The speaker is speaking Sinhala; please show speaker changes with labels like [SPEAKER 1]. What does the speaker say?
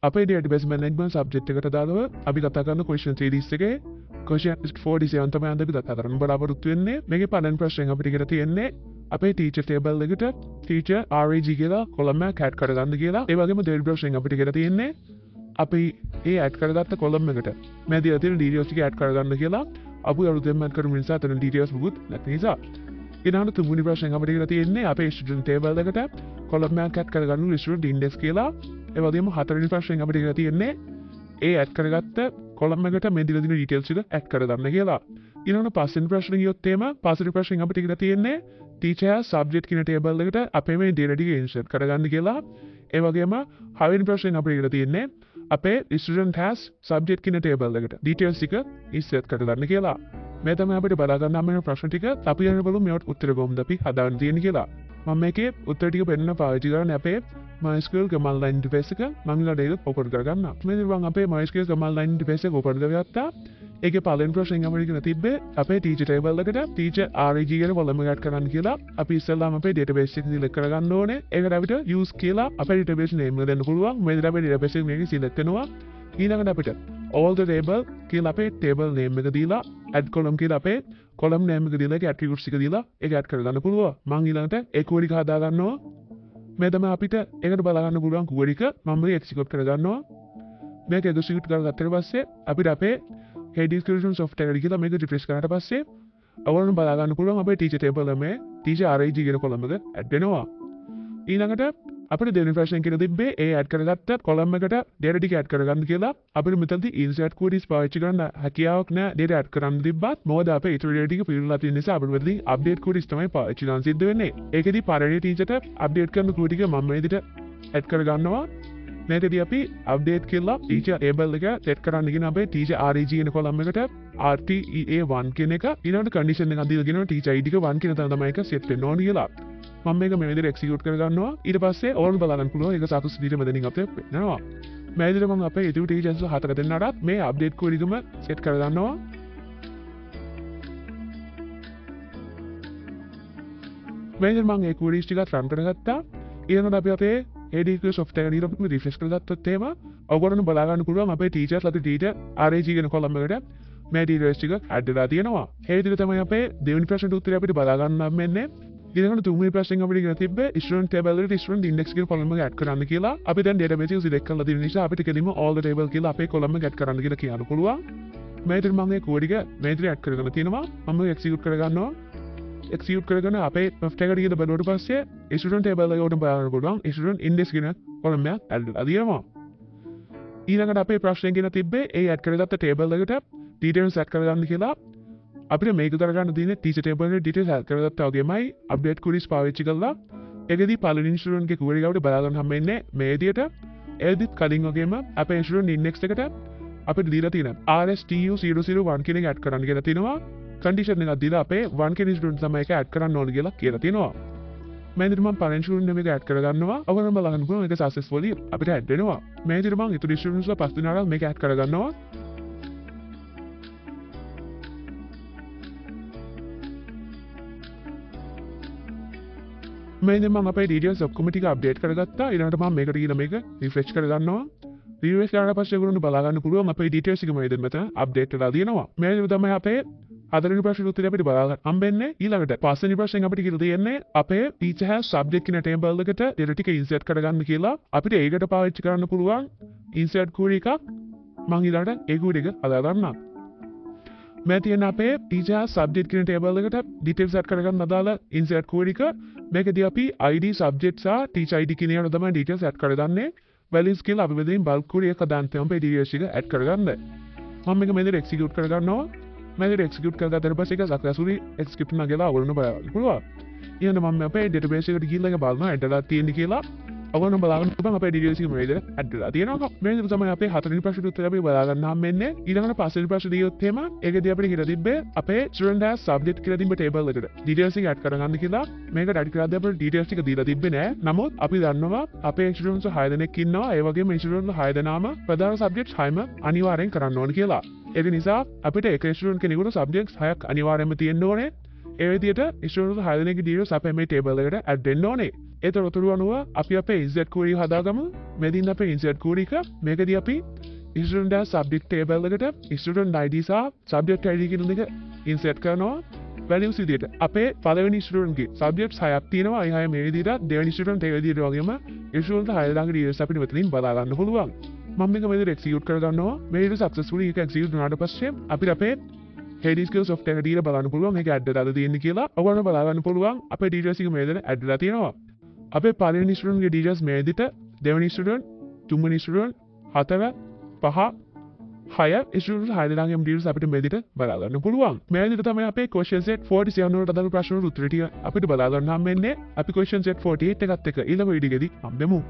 [SPEAKER 1] අපේ database management subject එකට දාලා අපි කතා කරන question series එකේ question 47 තමයි අද අපි කතා කරන්න බලාපොරොත්තු වෙන්නේ. මේකේ පළවෙනි ප්‍රශ්නයෙන් අපිට කියලා තියෙන්නේ අපේ teacher table එකට teacher RAG කියලා column එකක් add කරගන්න කියලා. ඒ වගේම දෙවෙනි ප්‍රශ්නයෙන් අපිට කියලා තියෙන්නේ අපි ඒ add කරගත්ත column එකට මේ දීලා තියෙන details ටික add කරගන්න කියලා. අපි අලුතෙන් add කරමු නිසා අතන details මුකුත් නැති නිසා. ඊළඟට තුන්වෙනි ප්‍රශ්නයෙන් අපිට කියලා තියෙන්නේ අපේ student table එකට column එකක් add කරගන්න student index කියලා. ඒ වගේම හතරවෙනි ප්‍රශ්නයෙන් අපිට කියලා තියෙන්නේ ඒ ඇඩ් කරගත්ත කොලම් එකට මේ දීලා තියෙන ඩීටේල්ස් ටික ඇඩ් කරගන්න කියලා. ඊළඟට පස්වෙනි ප්‍රශ්නේ ගියොත් එහෙම පස්වෙනි ප්‍රශ්نين අපිට කියලා තියෙන්නේ teacher subject කියන ටේබල් එකට අපේ මේ data ටික insert කරගන්න කියලා. ඒ වගේම හයවෙනි ප්‍රශ්نين අපිට කියලා තියෙන්නේ අපේ student has subject කියන ටේබල් එකට details ටික insert කරගන්න කියලා. මේ තමයි අපිට බලා ගන්න හම්බ වෙන ප්‍රශ්න ටික. අපි යන බලමු මේවට උත්තර කොහොමද අපි හදාගන්න තියෙන්නේ කියලා. මම මේකේ උත්තර ටික පෙන්නන පාවිච්චි කරන්නේ අපේ mysql command line interface එක මම ඊළඟට open කරගන්නවා. මේ විදිහට අපේ mysql command line interface එක open කරගත්තා. ඒකේ පළවෙනි ප්‍රශ්නේ අපිට කියන තිබ්බේ අපේ teacher table එකට teacher RAG කියන column එකක් add කරන්න කියලා. අපි ඉස්සෙල්ලාම අපේ database එක select කරගන්න ඕනේ. ඒකට අපිට use කියලා අපේ database name එක දෙන්න පුළුවන්. මේ විදිහට අපේ database එක මේක select කරනවා. ඊළඟට අපිට all the table කියලා අපේ table name එක දීලා add column කියලා අපේ column name එක දීලා ඒක attributes එක දීලා ඒක add කරගන්න පුළුවන්. මම ඊළඟට ඒ query එක හදා ගන්නවා. මේ තමයි අපිට ඒකට බලා ගන්න පුළුවන් query එක මම මේක execute කරගන්නවා. මේක execute කරගත්තට පස්සේ අපිට අපේ head description software එක කියලා මේක refresh කරාට පස්සේ අවරණ බලා ගන්න පුළුවන් අපේ teacher table එකේ teacher RAG කියන column එක add වෙනවා. ඊළඟට අපිට දෙවෙනි ප්‍රශ්නේ කියලා තිබ්බේ ඒ add කරගත්ත column එකට data ටික add කරගන්න කියලා. අපිට මෙතනදී insert queries පාවිච්චි කරන්න හැකියාවක් නැහැ data add කරන්න තිබ්බත් මොකද අපේ ඊටු data ටික පිළිලා තියෙන නිසා අපිට මෙතනදී update queries තමයි පාවිච්චි කරන්න සිද්ධ වෙන්නේ. ඒකෙදි පළවෙනි teacherට update කරන query ටික මම මේ විදිහට add කරගන්නවා. මේකදී අපි update කියලා teacher table එක set කරන්න කියන අපේ teacher RAG කියන column එකට RTEA1 කියන එක ඊළඟට condition එකක් දීලා කියනවා teacher ID එක 1 කියන තැන තමයි ඒක set වෙන්න ඕන කියලා. මම මේක මේ විදිහට execute කරගන්නවා. ඊට පස්සේ ඕන බලා ගන්න පුළුවන් ඒක සාකස් විදිහට මෙතනින් අපිට වෙනවා. මේ විදිහට මම අපේ ඉතුරු teachers හතර දෙනාටත් මේ update query එකම set කරගන්නවා. මේ විදිහට මම ඒ queries ටික run කරගත්තා. ඊළඟට අපි අපේ ADQ software එක ඉරපු refresh කරගත්තොත් එහෙම ඔයගොල්ලෝ බලා ගන්න පුළුවන් අපේ teachers ලද teacher RAG කියන column එකට මේ details ටික add වෙලා තියෙනවා. ඒ විදිහට තමයි අපේ දෙවෙනි ප්‍රශ්නට උත්තරය අපිට බලා ගන්න නම් වෙන්නේ. ඊළඟට තුන්වෙනි ප්‍රශ්නෙන් අපිට කියලා තිබ්බේ student table එකට student index කියන column එක add කරන්න කියලා. අපි දැන් database එක select කරලා තියෙන නිසා අපිට කෙලින්ම all the table කියලා අපේ column එක add කරන්න කියලා කියන්න පුළුවන්. මේ විදිහට මම මේ code එක මේ විදිහට add කරගෙන තියෙනවා. මම මේක execute කරගන්නවා. execute කරගෙන අපේ software එකට ගිහලා බලුවට පස්සේ student table එක උඩට බලන්න පුළුවන් student index කියන column එක add වෙලා තියෙනවා. ඊළඟට අපේ ප්‍රශ්නේ කියන තිබ්බේ ඒ add කරගත්ත table එකට details add කරගන්න කියලා. අපිට මේක කරගන්න තියෙන්නේ teacher table එකේ details add කරගත්තා වගේමයි update queries පාවිච්චි කරලා ඒකෙදි පළවෙනි student ගේ query එකට බලා ගන්න හම්බෙන්නේ මේ විදියට. ඒදිත් කලින් වගේම අපේ student index එකට අපිට දීලා තියෙන RSTU001 කියන එක add කරන්න කියලා තියෙනවා. condition එකක් දීලා අපේ 1 කියන student තමයි ඒක add කරන්න ඕන කියලා කියලා තියෙනවා. මේ විදිහට මම පළවෙනි student name එක add කරගන්නවා. අවරම බලා ගන්න පුළුවන් ඒක successfully අපිට add වෙනවා. මේ විදිහට මම ඊටු students ලා පස් දෙනාට මේක add කරගන්නවා. මේ විදිහට මම අපේ details ඔක්කොම ටික update කරගත්තා. ඊළඟට මම මේකට ගිහලා මේක refresh කරගන්නවා. refresh කරලා පස්සේ ඔයගොල්ලෝ බලා ගන්න පුළුවන් අපේ details එක මේ විදිහට මෙතන update වෙලා තියෙනවා. මේ විදිහට තමයි අපේ හතරවෙනි ප්‍රශ්නෙට උත්තරය අපිට බලා ගන්න හම්බෙන්නේ. ඊළඟට පස්වෙනි ප්‍රශ්නෙන් අපිට කියලා තියෙන්නේ අපේ teacher has subject කියන table එකට data ටික insert කරගන්න කියලා. අපිට ඒකට පාවිච්චි කරන්න පුළුවන් insert query එකක්. මම ඊළඟට ඒ query එක හදා ගන්නවා. මේ තියෙන අපේ teacher has subject කියන table එකට details add කරගන්න අදාළ insert query එක. මේකදී අපි ID subject සහ teacher ID කියන ඒවා තමයි details add කරගන්නේ. values කියලා අපි මෙතනින් bulk query එක දාන්න තියෙනවා අපේ details ටික add කරගන්න. මම මේක මෙතන execute කරගන්නවා. मैं एक्सिक्यूट करता तेरे पास एक सक्सेसफुली एक्सिक्यूट ना गेला ಅವರನ್ನು ಬರಲ್ಲ ಏನು ಮಮ್ಮಿ අපේ database එකට ගිහිල්ලා බලනවා ඇඩලා තියෙන කියලා අවරನ್ನು බලන්න පුළුවන් අපේ details එක මොකේද ඇඩලා තියෙනවා මේ විදිහට තමයි අපේ හතරවෙනි ප්‍රශ්නෙට උත්තර අපි බලා ගන්න හම්බෙන්නේ ඊළඟට පස්වෙනි ප්‍රශ්නේ දියොත් එහෙම ඒකදී අපිට කියලා තිබ්බේ අපේ student has subject කියලා තිබ්බ table එකට details එක add කරගන්න කියලා මේකට add කරද්දී අපිට details ටික දීලා තිබ්බේ නෑ නමුත් අපි දන්නවා අපේ students 6 දෙනෙක් ඉන්නවා ඒ වගේම students 6 දෙනාම ප්‍රධාන subjects 6ම අනිවාර්යෙන් කරන්න ඕන කියලා ඒක නිසා අපිට එක student කෙනෙකුට subjects 6ක් අනිවාර්යයෙන්ම තියෙන්න ඕනේ ඒ විදිහට ස්ටුඩන්ට්ස් 6 දෙනෙක්ගේ ඩීටේල්ස් අපේ මේ ටේබල් එකට ඇඩ් වෙන්න ඕනේ. ඒ තොරතුරු අනුව අපි අපේ insert query හදාගමු. මෙදින් අපේ insert query එක මේකදී අපි ස්ටුඩන්ට් සබ්ජෙක්ට් ටේබල් එකට ස්ටුඩන්ට් ID සහ සබ්ජෙක්ට් ID කියන දෙක insert කරනවා. values විදිහට අපේ පළවෙනි ස්ටුඩන්ට් ගේ සබ්ජෙක්ට්ස් 6ක් තියෙනවා. ඒ 6 මේ විදිහට දෙවෙනි ස්ටුඩන්ට් ඒ විදිහට වගේම ස්ටුඩන්ට් 6 ළඟ ඩීටේල්ස් අපිට මෙතනින් බලා ගන්න පුළුවන්. මම මේක මේ විදිහට එක්සිකියුට් කරගන්නවා. මේ විදිහට සක්සස්ෆුලි එක එක්සිකියුට් වුණාට පස්සේ අපිට අපේ Hades skill software එක දීලා බලන්න පුළුවන් මේක ඇඩ් වෙලාද තියෙන්නේ කියලා. ඔයගොල්ලෝ බලා ගන්න පුළුවන් අපේ ඩීටේල්ස් එක මේ විදිහට ඇඩ් වෙලා තියෙනවා. අපේ පළවෙනි ස්ටුඩන්ට් ගේ ඩීටේල්ස් මේ විදිහට දෙවෙනි ස්ටුඩන්ට් තුන්වෙනි ස්ටුඩන්ට් 4 5 6 ස්ටුඩන්ට්ස් 6 දෙනාගේම ඩීටේල්ස් අපිට මේ විදිහට බලා ගන්න පුළුවන්. මේ විදිහට තමයි අපේ question set 47 වලට අදාළ ප්‍රශ්න වල උත්තර ටික අපිට බලා ගන්න හම්බෙන්නේ. අපි question set 48 එකත් එක්ක ඊළඟ වීඩියෝ එකේදී හම්බෙමු.